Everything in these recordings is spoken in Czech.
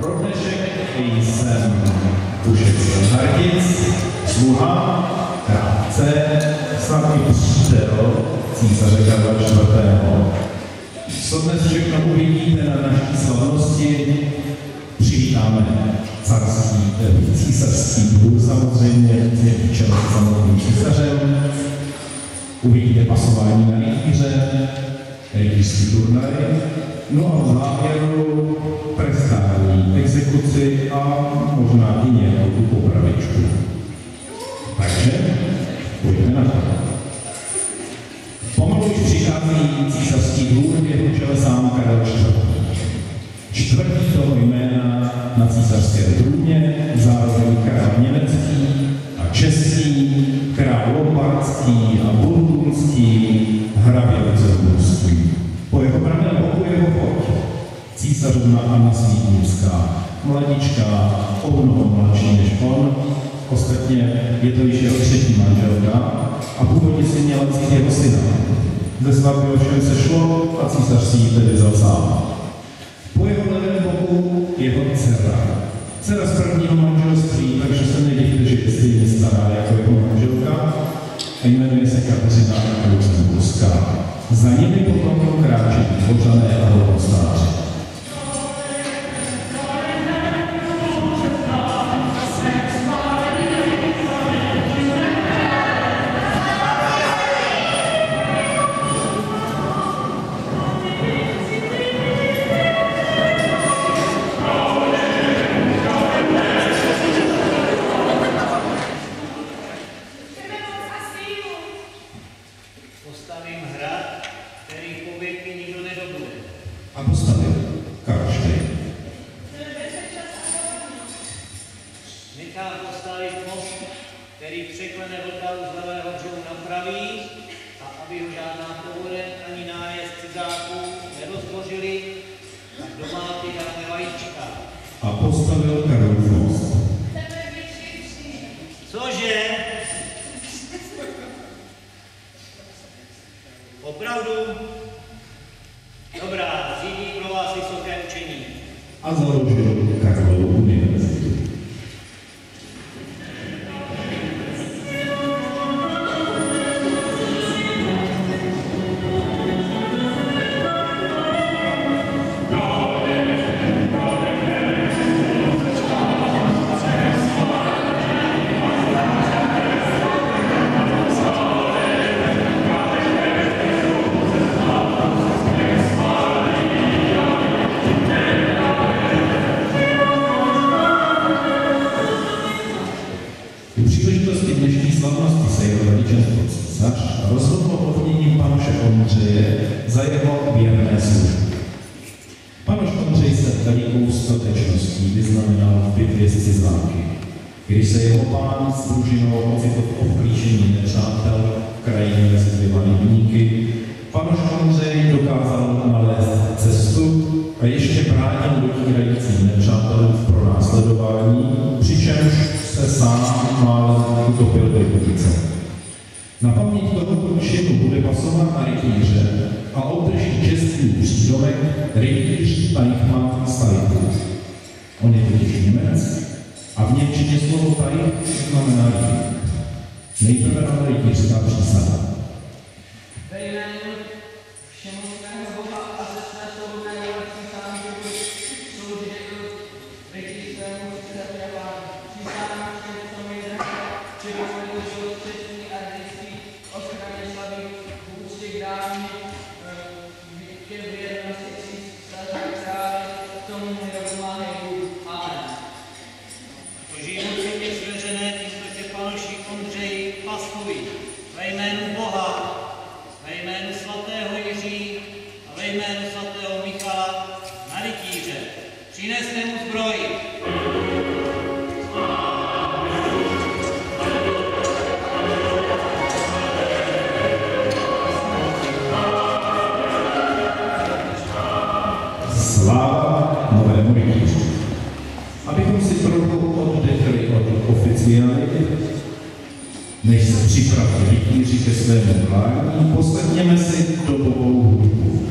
Pro dnešek jsem Pušek z Hartic, sluha, krátce, snad i přítel císaře Karla IV. Co dnes všechno uvidíte na naší slavnosti, přivítáme císařský dvůr samozřejmě, v čele s samotným císařem. Uvidíte pasování na rytíře, rytířský turnaj, no a v závěru prestální exekuci a možná i nějakou popravičku. Takže pojďme na to. Pomalu už přichází císařský dvůr, v jeho čele sám Karel IV. Čtvrtý toho jména na císařském trůně, zároveň král německý a český, král lombardský a burgundský, hrabě lucemburský. Po jeho pravém boku jeho chod, císařovna Anna Svítnická, mladička, o mnoho mladší než on, ostatně je to již jeho třetí manželka a původně si měla vzít jeho syna. Ze svatby ovšem se šlo a císař si ji tedy vzal sám. Po jeho levém boku jeho dcera. Dcera z prvního manželství, takže se nedivte, že je stejně stará jako jeho manželka a jmenuje se Kateřina Lucemburská. Za nimi potom kráčí Dvořané a hodnostáři. Když se jeho pán s družinou ocitl v obklíčení nepřátel v krajině mezi dvěma rybníky, panoš Ondřej dokázal nalézt cestu a ještě bránil dotírajícím nepřátelům v pronásledování, přičemž se sám málem utopil v republice. Na paměť tohoto činu bude pasovat na rytíře a obdrží čestný přídomek rytíř Teichmann z Teichu. On je totiž Němec a v němčině slovo Teich znamená rytíř. Nejprve na rytířská přísaha. Ve jménu všemohutného Boha a ze své svobodné vůle přísahám, že budu sloužit rytířskému císaři přísahám všem, co mi jde, že budu život čestný a hrdinský, ochraně slavy, v úctě k dání, ke věrnosti císaře krále, tomu mi rozmáhej Bůh. Amen. Požívnuci mě svěřené jistotě panoši Ondřej Paskovi, ve jménu Boha, ve jménu svatého Jiří a ve jménu svatého Michala na rytíře. Přineste mu zbroj. Sláva novému rytíři. Abychom si trochu oddechli od oficiality, než se připraví rytíři ke svému vládní, poslechněme si dobovou hudbu.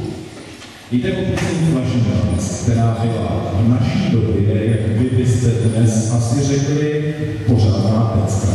Jde o píseň Flašnic, která byla v naší době, jak vy byste dnes asi řekli, pořádná pecka.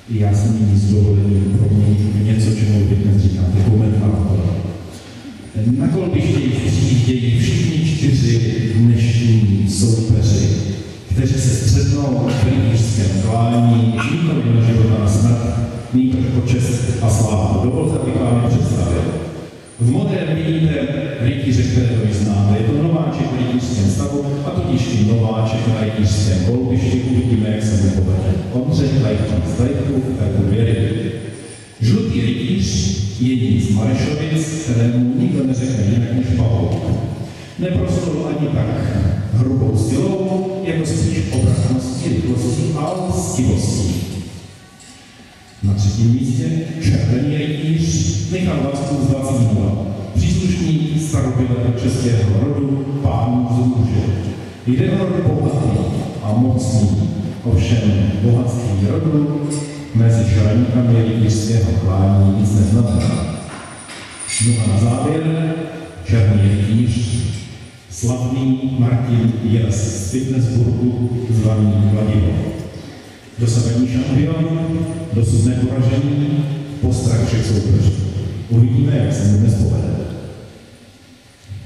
Já jsem nyní s dovolením proměnil něco, čemu vy dnes říkáte komentátor. Na kolbiště přijíždějí všichni 4 dnešní soupeři, kteří se střetnou v rytířském klání, nikoli na život a na smrt, nýbrž o čest a slávu. Dovolte, abych vám je představil. V modrém vidíte rytíře, kterého vy znáte. Je to nováček v rytířském stavu, a tudíž i nováček na rytířském kolbišti. Uvidíme, jak se mu povede. Ondřej Lajčan z Lajku, tak věry. Žlutý rytíř je jedním z Marešovic, kterému nikdo neřekne jinak než Pavouk. Neproslovil ani tak hrubou silou, jako spíš obratností, rychlostí a lstivostí. Na 3. místě červený rytíř Michal Vacku z Vacínova, příslušník starobylého českého rodu pánů z Růže. Jde o rod bohatý a mocný, ovšem bohatství rodu mezi šraníkami rytířského klání nic neznamená. No a na závěr černý rytíř, slavný Martin Jes z Fitnessburgu, zvaný Kladivo. Dosavadní šampion, dosud neporažený, postrach všech soupeřů. Uvidíme, jak se mu dnes povede.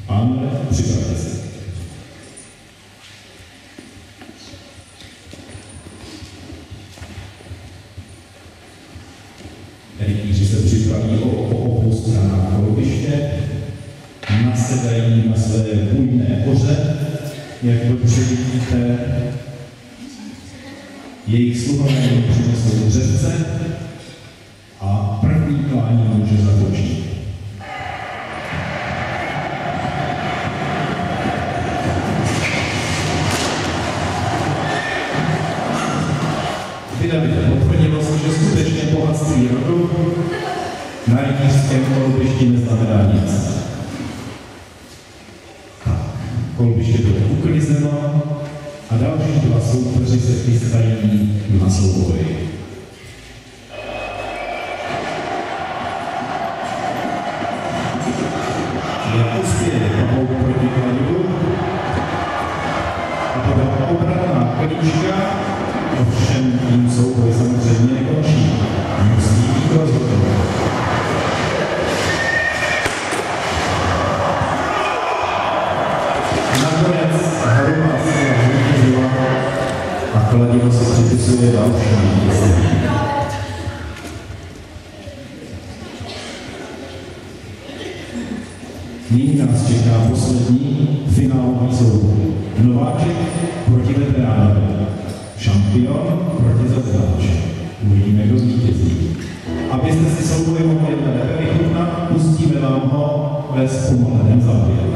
Pánové, připravte se. Rytíři se připraví o obou stranách kolbiště, nasedají na své bujné koře, jak dobře vidíte. Jejich sluhové jim přinesou dřevce a první klání může započít. Davide, potvrdilo se, že skutečně bohatství rodu na rytířském kolbišti neznamená nic. Tak, kolbiště bylo uklizeno a další 2 soupeři se chystají na souboj. Jak uspěje Pavouk proti Kladivu a to byla obratná klíčka, ovšem tím souboj samozřejmě nekončí. Musí být rozhodovat. Nakonec hrubá síla zvítězila a Kladivo se připisuje další vítězství. Nyní nás čeká poslední finálový souboj. Nováček proti veteránovi. Šampion proti zaznáče. Uvidíme, kdo zvítězí. Abyste si souboj mohli lépe vychutnat, pustíme vám ho ve zpomaleném záběru.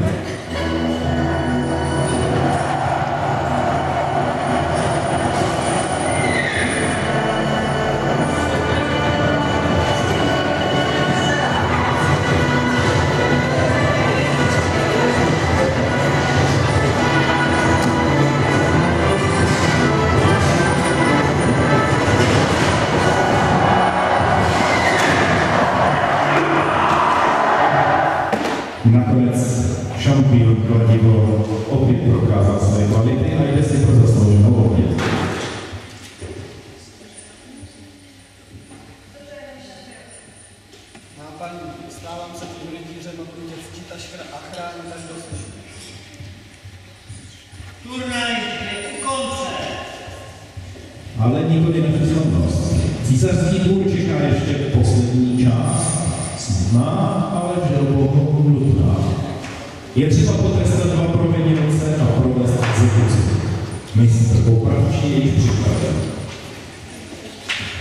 ale nikoli nepřítomnost. Císařský dvůr čeká ještě poslední část, smutná, ale želboho nutná. Je třeba potrestat dva provinilce a provést exekuci. Mistr popravčí je již připraven.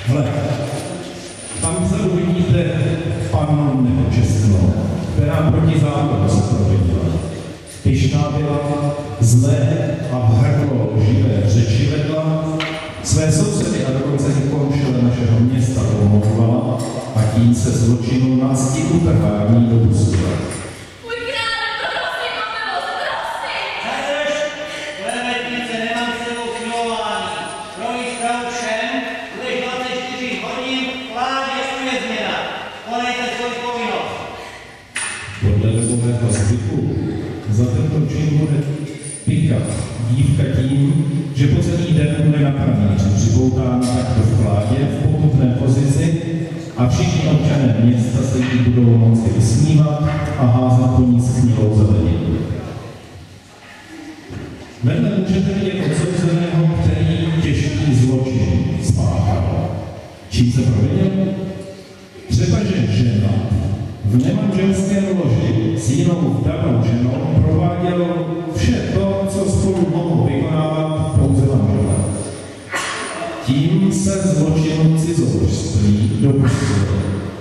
Hle, tam vzadu vidíte pannu nepočestnou, která proti zákonu se provedla. Pyšná byla, zlé a v hrdlo živé řeči vedla, své sousedy a dokonce i konšele našeho města pomlouvala a tím se zločinu na cti utrhání dopustila. Můj krále, prosím o milost, prosím! Zadrž, klevetnice, nemám s tebou smilování. Projíš pravu všem, budeš 24 hodin v vládě uvězněna. Konejte svoji povinnost. Podle dobového zvyku za tento čin bude pikat dívka tím, že po celý den bude na pranýři připoutána takto v vládě v potupné pozici a všichni občané města se jí budou moci vysmívat a házet po ní schnilou zeleninu. Vedle můžete vidět odsouzeného, který těžký zločin spáchal. Čím se provinil? Třeba, že žena v nemanželském loži s jinou vdanou ženou prováděl vše to, co spolu mohou vykonávat pouze manželé. Tím se zločinu cizoložství dopustili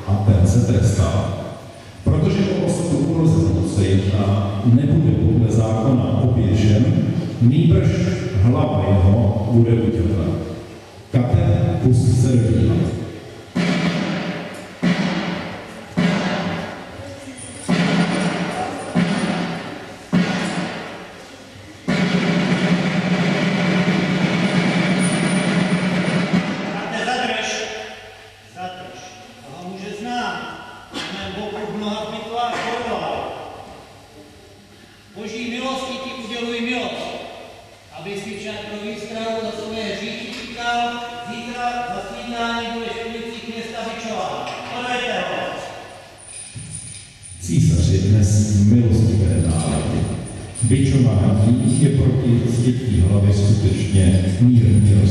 a ten se trestal. Protože o osobu urozenou se jedná, nebude podle zákona oběžen, nýbrž hlava jeho bude utělena. Kate pust se rodina. Boží milosti ti uděluji milost, aby si však pro výstrahu za své hříchy říkal, zítra za snídání budeš v ulicích města bičován. Podejte ho! Císař je dnes milostivé nálady. Bičování je proti zdětí hlavy skutečně mírně